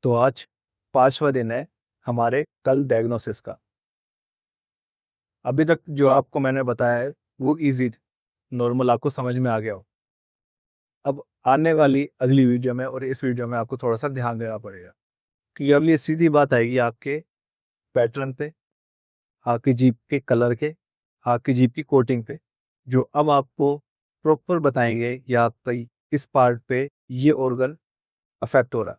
तो आज 5वां दिन है हमारे कल डायग्नोसिस का। अभी तक जो आपको मैंने बताया है वो इजी नॉर्मल आपको समझ में आ गया हो। अब आने वाली अगली वीडियो में और इस वीडियो में आपको थोड़ा सा ध्यान देना पड़ेगा, क्योंकि अब ये सीधी बात आएगी आपके पैटर्न पे, आपकी जीप के कलर के, आपकी जीप की कोटिंग पे, जो अब आपको प्रॉपर बताएंगे या आपका इस पार्ट पे ये ऑर्गन अफेक्ट हो रहा।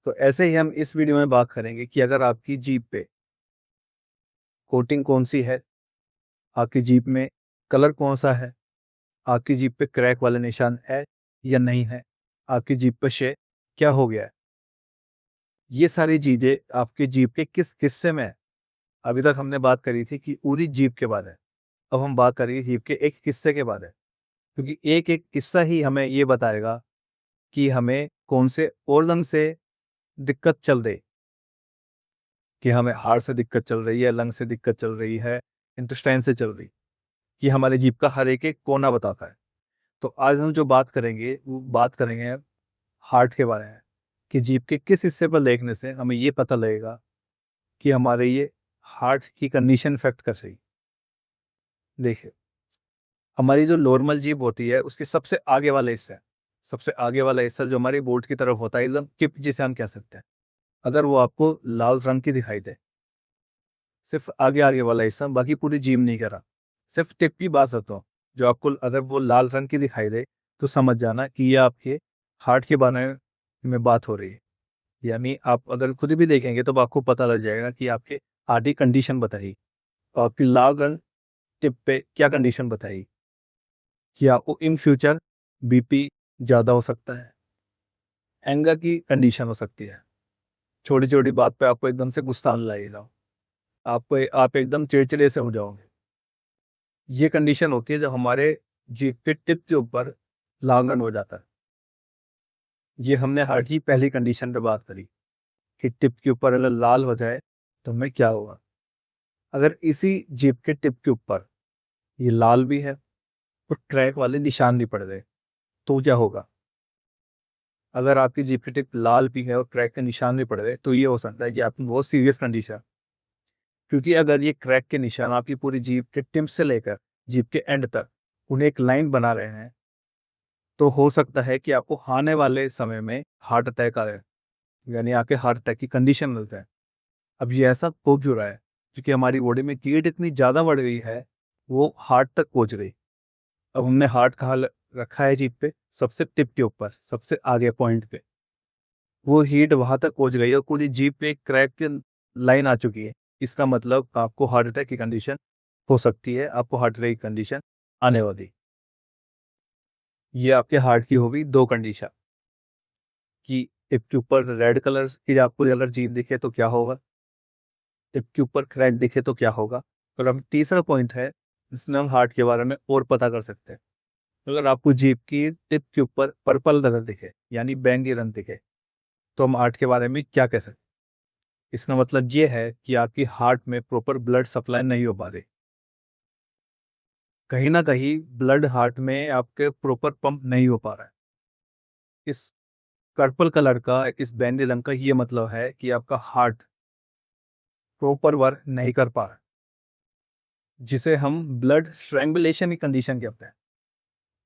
तो ऐसे ही हम इस वीडियो में बात करेंगे कि अगर आपकी जीप पे कोटिंग कौन सी है, आपकी जीप में कलर कौन सा है, आपकी जीप पे क्रैक वाले निशान है या नहीं है, आपकी जीप पे शे क्या हो गया है, ये सारी चीजें आपकी जीप के किस हिस्से में है। अभी तक हमने बात करी थी कि पूरी जीप के बारे में, अब हम बात करेंगे जीप के एक हिस्से के बारे में, क्योंकि एक एक हिस्सा ही हमें ये बताएगा कि हमें कौन से ऑर्गन से दिक्कत चल रही, कि हमें हार्ट से दिक्कत चल रही है, लंग से दिक्कत चल रही है, इंटेस्टाइन से चल रही, कि हमारे जीप का हर एक एक कोना बताता है। तो आज हम जो बात करेंगे वो बात करेंगे हार्ट के बारे में, कि जीप के किस हिस्से पर देखने से हमें ये पता लगेगा कि हमारे ये हार्ट की कंडीशन इफेक्ट कर रही। देखिए, हमारी जो नॉर्मल जीप होती है उसके सबसे आगे वाला हिस्सा है, सबसे आगे वाला हिस्सा जो हमारी बोर्ड की तरफ होता है, एकदम टिप जिसे हम कह सकते हैं, अगर वो आपको लाल रंग की दिखाई दे, सिर्फ आगे आगे वाला हिस्सा, बाकी पूरी जीप नहीं करा, सिर्फ टिप की बात करता हूँ, जो आपको अगर वो लाल रंग की दिखाई दे तो समझ जाना कि ये आपके हार्ट के बारे में बात हो रही है। यानी आप अगर खुद भी देखेंगे तो आपको पता लग जाएगा कि आपके हार्ट की कंडीशन बताइए, और आपकी लाल रंग टिप पे क्या कंडीशन बताइए, कि आपको इन फ्यूचर बीपी ज़्यादा हो सकता है, एंगर की कंडीशन हो सकती है, छोटी छोटी बात पे आपको एकदम से गुस्सा आने लगेगा, आप एकदम चिड़चिड़े से हो जाओगे। ये कंडीशन होती है जब हमारे जीभ के टिप के ऊपर लागन हो जाता है। ये हमने हार्ट की पहली कंडीशन पे बात करी कि टिप के ऊपर अगर लाल हो जाए तो हमें क्या होगा। अगर इसी जीभ के टिप के ऊपर ये लाल भी है और क्रैक वाले निशान भी पड़ गए तो क्या होगा। अगर आपकी जीभ की टिप लाल भी है और क्रैक के निशान भी पड़ गए तो ये हो सकता है कि आपकी बहुत सीरियस कंडीशन, क्योंकि अगर ये क्रैक के निशान आपकी पूरी जीभ के टिप से लेकर जीभ के एंड तक उन्हें एक लाइन बना रहे हैं, तो हो सकता है कि आपको आने वाले समय में हार्ट अटैक आ जाए, यानी आपके हार्ट अटैक की कंडीशन मिलता है। अब ये ऐसा हो क्यों रहा है, क्योंकि हमारी बॉडी में हीट इतनी ज़्यादा बढ़ गई है, वो हार्ट तक पहुंच गई। अब हमने हार्ट कहाँ रखा है जीभ पे, सबसे टिप के ऊपर, सबसे आगे पॉइंट पे, वो हीट वहां तक पहुंच गई है और पूरी जीभ पे एक क्रैक की लाइन आ चुकी है। इसका मतलब आपको हार्ट अटैक की कंडीशन हो सकती है, आपको हार्ट अटैक की कंडीशन आने वाली। ये आपके हार्ट की होगी दो कंडीशन, कि टिप के ऊपर रेड कलर की आपको अगर जीभ दिखे तो क्या होगा, टिप के ऊपर क्रैक दिखे तो क्या होगा। और अब तीसरा पॉइंट है जिसमें हम हार्ट के बारे में और पता कर सकते हैं। अगर आपको जीभ की टिप के ऊपर पर्पल कलर दिखे, यानी बैंगनी रंग दिखे, तो हम हार्ट के बारे में क्या कह सकते हैं। इसका मतलब ये है कि आपकी हार्ट में प्रॉपर ब्लड सप्लाई नहीं हो पा रही, कहीं ना कहीं ब्लड हार्ट में आपके प्रॉपर पंप नहीं हो पा रहा है। इस पर्पल कलर का, इस बैंगनी रंग का ये मतलब है कि आपका हार्ट प्रॉपर वर्क नहीं कर पा रहा, जिसे हम ब्लड स्ट्रैंगुलेशन की कंडीशन कहते हैं।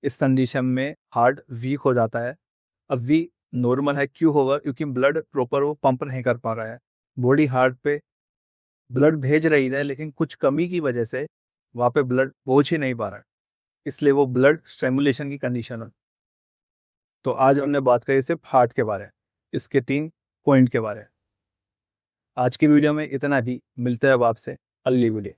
इस कंडीशन में हार्ट वीक हो जाता है। अब वीक नॉर्मल है, क्यों होगा, क्योंकि ब्लड प्रॉपर वो पंप नहीं कर पा रहा है। बॉडी हार्ट पे ब्लड भेज रही है लेकिन कुछ कमी की वजह से वहाँ पे ब्लड पहुंच ही नहीं पा रहा है, इसलिए वो ब्लड स्ट्रैंगुलेशन की कंडीशन है। तो आज हमने बात करी सिर्फ हार्ट के बारे में, इसके 3 पॉइंट के बारे में। आज की वीडियो में इतना ही, मिलते हैं अब आपसे अगली वीडियो।